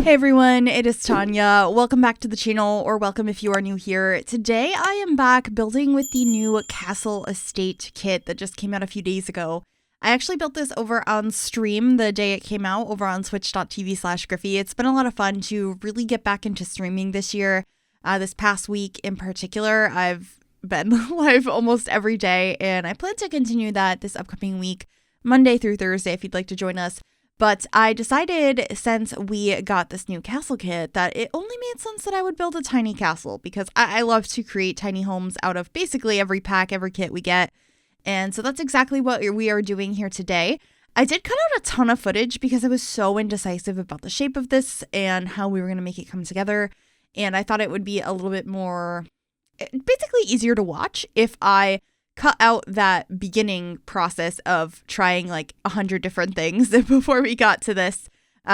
Hey everyone, it is Tanya. Welcome back to the channel, or welcome if you are new here. Today I am back building with the new Castle Estate kit that just came out a few days ago. I actually built this over on stream the day it came out over on twitch.tv/Gryphi. It's been a lot of fun to really get back into streaming this year. This past week in particular, I've been live almost every day, and I plan to continue that this upcoming week, Monday through Thursday, if you'd like to join us. But I decided, since we got this new castle kit, that it only made sense that I would build a tiny castle, because I love to create tiny homes out of basically every pack, every kit we get. And so that's exactly what we are doing here today. I did cut out a ton of footage because I was so indecisive about the shape of this and how we were going to make it come together. And I thought it would be a little bit more, basically easier to watch if I cut out that beginning process of trying like 100 different things before we got to this,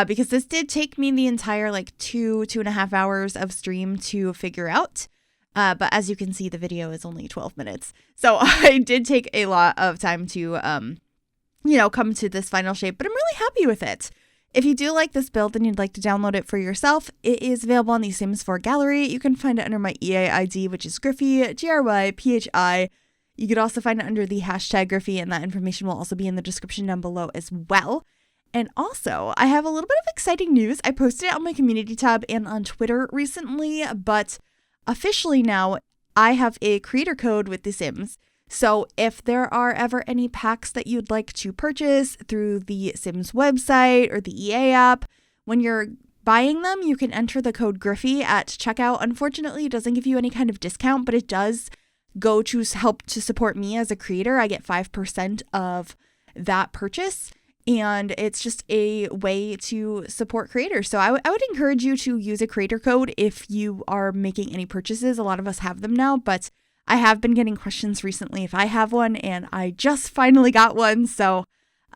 because this did take me the entire like 2.5 hours of stream to figure out. But as you can see, the video is only 12 minutes. So I did take a lot of time to, come to this final shape, but I'm really happy with it. If you do like this build and you'd like to download it for yourself, it is available on the Sims 4 gallery. You can find it under my EA ID, which is Gryphi, Gryphi. You could also find it under the hashtag Gryphi, and that information will also be in the description down below as well. And also, I have a little bit of exciting news. I posted it on my community tab and on Twitter recently, but officially now, I have a creator code with The Sims. So if there are ever any packs that you'd like to purchase through the Sims website or the EA app, when you're buying them, you can enter the code Gryphi at checkout. Unfortunately, it doesn't give you any kind of discount, but it does go to help to support me as a creator. I get 5% of that purchase, and it's just a way to support creators. So I would encourage you to use a creator code if you are making any purchases. A lot of us have them now, but I have been getting questions recently if I have one, and I just finally got one. So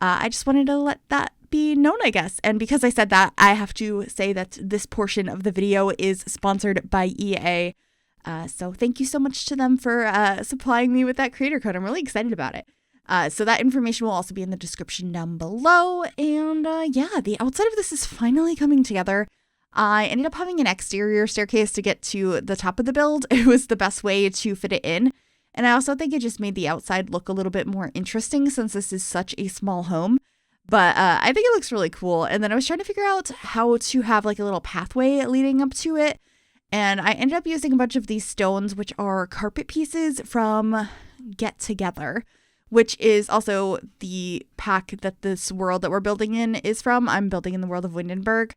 I just wanted to let that be known, I guess. And because I said that, I have to say that this portion of the video is sponsored by EA. So thank you so much to them for supplying me with that creator code. I'm really excited about it. So that information will also be in the description down below. And yeah, the outside of this is finally coming together. I ended up having an exterior staircase to get to the top of the build. It was the best way to fit it in. And I also think it just made the outside look a little bit more interesting since this is such a small home. But I think it looks really cool. And then I was trying to figure out how to have like a little pathway leading up to it. And I ended up using a bunch of these stones, which are carpet pieces from Get Together, which is also the pack that this world that we're building in is from. I'm building in the world of Windenburg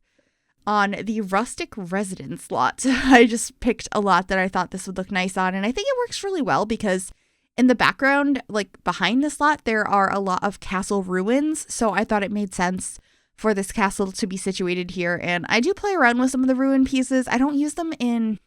on the Rustic residence lot. I just picked a lot that I thought this would look nice on, and I think it works really well because in the background, like behind this lot, there are a lot of castle ruins. So I thought it made sense for this castle to be situated here. And I do play around with some of the ruin pieces. I don't use them in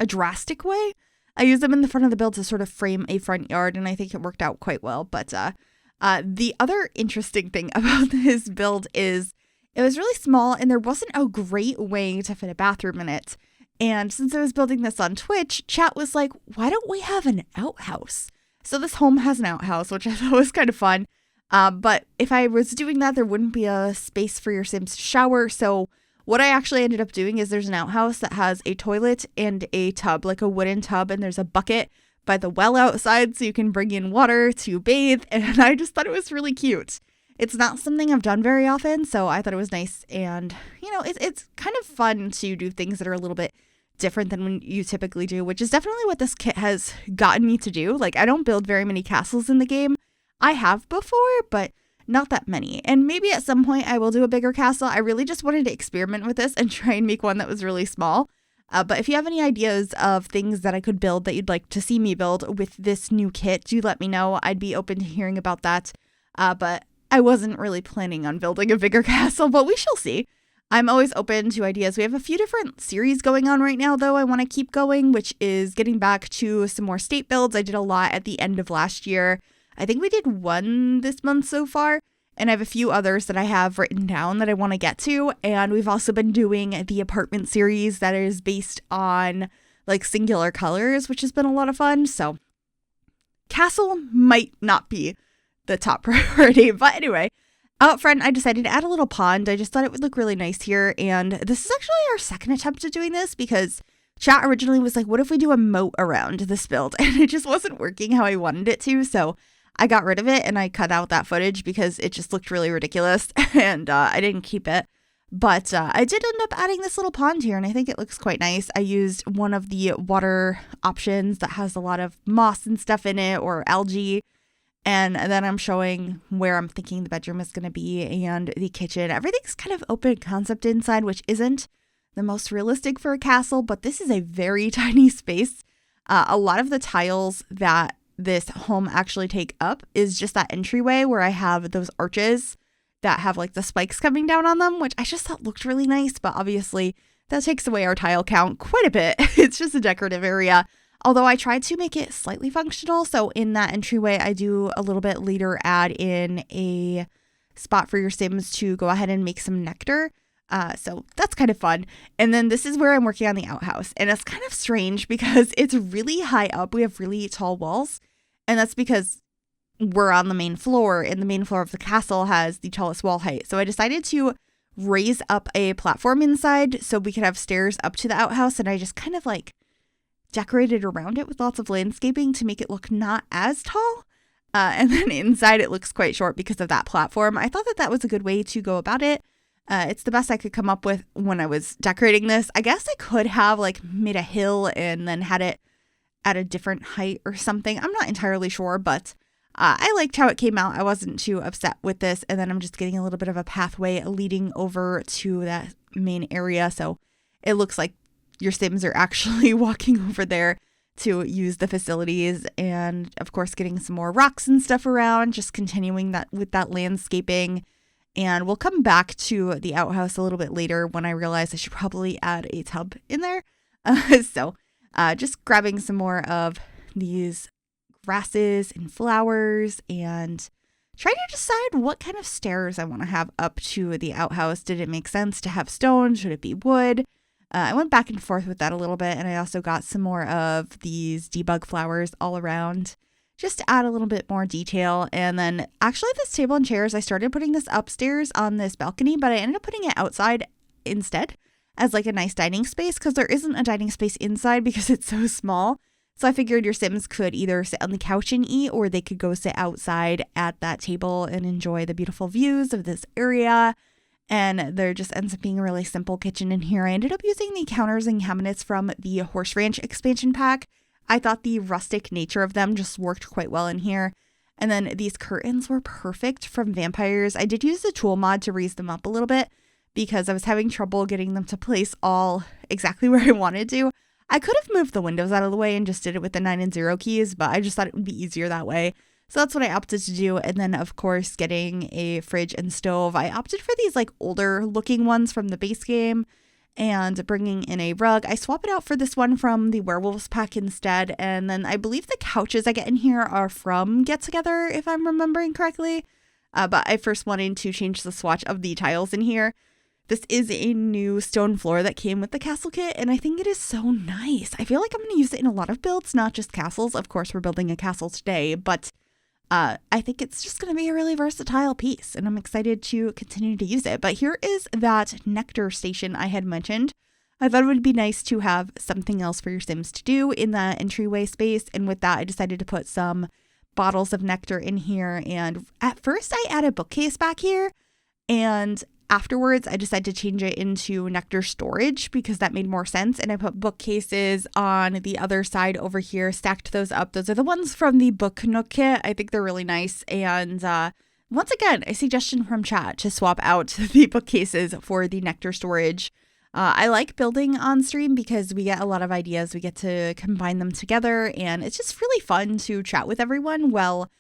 a drastic way. I use them in the front of the build to sort of frame a front yard, and I think it worked out quite well. But the other interesting thing about this build is it was really small, and there wasn't a great way to fit a bathroom in it. And since I was building this on Twitch, chat was like, why don't we have an outhouse? So this home has an outhouse, which I thought was kind of fun. But if I was doing that, there wouldn't be a space for your Sims to shower. So what I actually ended up doing is there's an outhouse that has a toilet and a tub, like a wooden tub, and there's a bucket by the well outside so you can bring in water to bathe. And I just thought it was really cute. It's not something I've done very often, so I thought it was nice. And, it's kind of fun to do things that are a little bit different than when you typically do, which is definitely what this kit has gotten me to do. Like, I don't build very many castles in the game. I have before, but not that many. And maybe at some point I will do a bigger castle. I really just wanted to experiment with this and try and make one that was really small. But if you have any ideas of things that I could build that you'd like to see me build with this new kit, do let me know. I'd be open to hearing about that. But I wasn't really planning on building a bigger castle, but we shall see. I'm always open to ideas. We have a few different series going on right now, though, I want to keep going, which is getting back to some more state builds. I did a lot at the end of last year. I think we did one this month so far, and I have a few others that I have written down that I want to get to. And we've also been doing the apartment series that is based on like singular colors, which has been a lot of fun. So castle might not be the top priority, but anyway, Out front, I decided to add a little pond. I just thought it would look really nice here. And this is actually our second attempt at doing this because chat originally was like, what if we do a moat around this build? And it just wasn't working how I wanted it to. So I got rid of it and I cut out that footage because it just looked really ridiculous and I didn't keep it. But I did end up adding this little pond here and I think it looks quite nice. I used one of the water options that has a lot of moss and stuff in it or algae. And then I'm showing where I'm thinking the bedroom is going to be and the kitchen. Everything's kind of open concept inside, which isn't the most realistic for a castle, but this is a very tiny space. A lot of the tiles that this home actually take up is just that entryway where I have those arches that have like the spikes coming down on them, which I just thought looked really nice, but obviously that takes away our tile count quite a bit. It's just a decorative area. Although I tried to make it slightly functional. So in that entryway, I do a little bit later add in a spot for your Sims to go ahead and make some nectar. So that's kind of fun. And then this is where I'm working on the outhouse. And it's kind of strange because it's really high up. We have really tall walls. And that's because we're on the main floor and the main floor of the castle has the tallest wall height. So I decided to raise up a platform inside so we could have stairs up to the outhouse. And I just kind of like decorated around it with lots of landscaping to make it look not as tall. And then inside it looks quite short because of that platform. I thought that that was a good way to go about it. It's the best I could come up with when I was decorating this. I guess I could have like made a hill and then had it at a different height or something. I'm not entirely sure, but I liked how it came out. I wasn't too upset with this. And then I'm just getting a little bit of a pathway leading over to that main area. So it looks like your Sims are actually walking over there to use the facilities, and of course getting some more rocks and stuff around, just continuing that with that landscaping. And we'll come back to the outhouse a little bit later when I realize I should probably add a tub in there. So just grabbing some more of these grasses and flowers and trying to decide what kind of stairs I want to have up to the outhouse. Did it make sense to have stone? Should it be wood? I went back and forth with that a little bit, and I also got some more of these debug flowers all around just to add a little bit more detail. And then actually this table and chairs, I started putting this upstairs on this balcony, but I ended up putting it outside instead as like a nice dining space because there isn't a dining space inside because it's so small. So I figured your Sims could either sit on the couch and eat, or they could go sit outside at that table and enjoy the beautiful views of this area. And there just ends up being a really simple kitchen in here. I ended up using the counters and cabinets from the Horse Ranch expansion pack. I thought the rustic nature of them just worked quite well in here. And then these curtains were perfect from Vampires. I did use the tool mod to raise them up a little bit because I was having trouble getting them to place all exactly where I wanted to. I could have moved the windows out of the way and just did it with the 9 and 0 keys, but I just thought it would be easier that way. So that's what I opted to do. And then, of course, getting a fridge and stove. I opted for these like older looking ones from the base game and bringing in a rug. I swap it out for this one from the Werewolves pack instead. And then I believe the couches I get in here are from Get Together, if I'm remembering correctly. But I first wanted to change the swatch of the tiles in here. This is a new stone floor that came with the castle kit, and I think it is so nice. I feel like I'm going to use it in a lot of builds, not just castles. Of course, we're building a castle today, but I think it's just going to be a really versatile piece, and I'm excited to continue to use it. But here is that nectar station I had mentioned. I thought it would be nice to have something else for your Sims to do in that entryway space, and with that, I decided to put some bottles of nectar in here. And at first, I added a bookcase back here, and afterwards, I decided to change it into nectar storage because that made more sense. And I put bookcases on the other side over here, stacked those up. Those are the ones from the Book Nook kit. I think they're really nice. And once again, a suggestion from chat to swap out the bookcases for the nectar storage. I like building on stream because we get a lot of ideas. We get to combine them together. And it's just really fun to chat with everyone while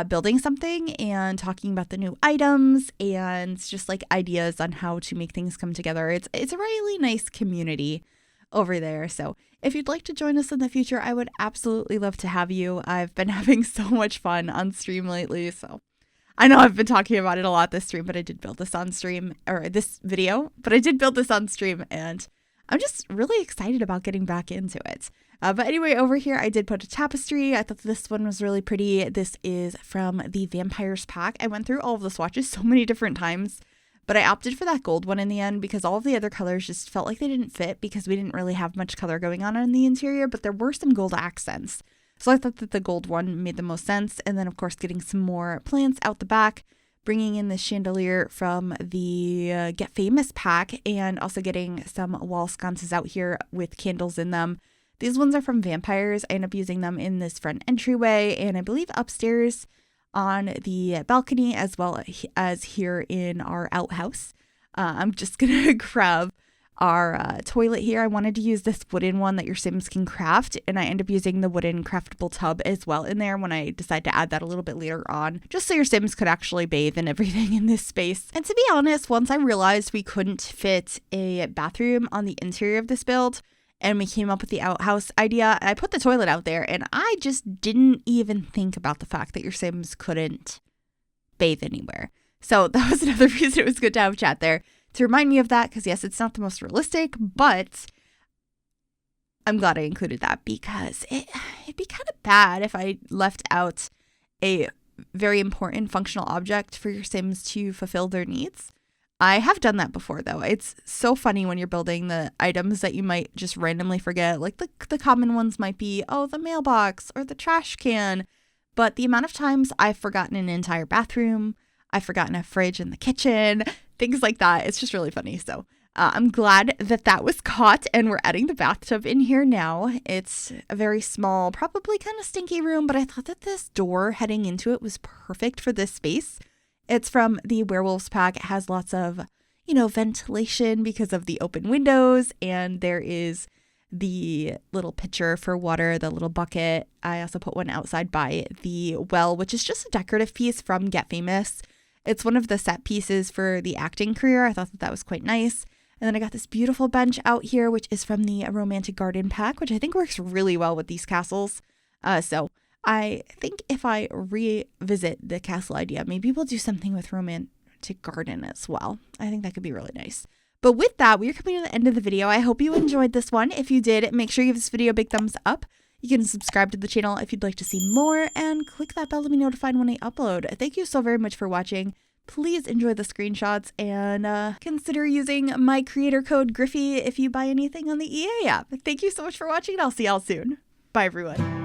building something and talking about the new items and just like ideas on how to make things come together. It's a really nice community over there. So if you'd like to join us in the future, I would absolutely love to have you. I've been having so much fun on stream lately. So I know I've been talking about it a lot this stream, but I did build this on stream, or this video, but I did build this on stream, and I'm just really excited about getting back into it. But anyway, over here, I did put a tapestry. I thought this one was really pretty. This is from the Vampires pack. I went through all of the swatches so many different times, but I opted for that gold one in the end because all of the other colors just felt like they didn't fit because we didn't really have much color going on in the interior, but there were some gold accents. So I thought that the gold one made the most sense. And then, of course, getting some more plants out the back, bringing in this chandelier from the Get Famous pack, and also getting some wall sconces out here with candles in them. These ones are from Vampires. I end up using them in this front entryway, and I believe upstairs on the balcony, as well as here in our outhouse. I'm just going to grab our toilet here. I wanted to use this wooden one that your Sims can craft, and I end up using the wooden craftable tub as well in there when I decide to add that a little bit later on, just so your Sims could actually bathe and everything in this space. And to be honest, once I realized we couldn't fit a bathroom on the interior of this build, and we came up with the outhouse idea, I put the toilet out there, and I just didn't even think about the fact that your Sims couldn't bathe anywhere. So that was another reason it was good to have a chat there, to remind me of that, because yes, it's not the most realistic, but I'm glad I included that because it'd be kind of bad if I left out a very important functional object for your Sims to fulfill their needs. I have done that before, though. It's so funny when you're building the items that you might just randomly forget. Like the common ones might be, the mailbox or the trash can. But the amount of times I've forgotten an entire bathroom, I've forgotten a fridge in the kitchen, things like that. It's just really funny. So I'm glad that was caught, and we're adding the bathtub in here now. It's a very small, probably kind of stinky room, but I thought that this door heading into it was perfect for this space. It's from the Werewolves pack. It has lots of, ventilation because of the open windows, and there is the little pitcher for water, the little bucket. I also put one outside by the well, which is just a decorative piece from Get Famous. It's one of the set pieces for the acting career. I thought that was quite nice. And then I got this beautiful bench out here, which is from the Romantic Garden pack, which I think works really well with these castles. So I think if I revisit the castle idea, maybe we'll do something with Romantic Garden as well. I think that could be really nice. But with that, we are coming to the end of the video. I hope you enjoyed this one. If you did, make sure you give this video a big thumbs up. You can subscribe to the channel if you'd like to see more, and click that bell to be notified when I upload. Thank you so very much for watching. Please enjoy the screenshots, and consider using my creator code Gryphi if you buy anything on the EA app. Thank you so much for watching, and I'll see y'all soon. Bye, everyone.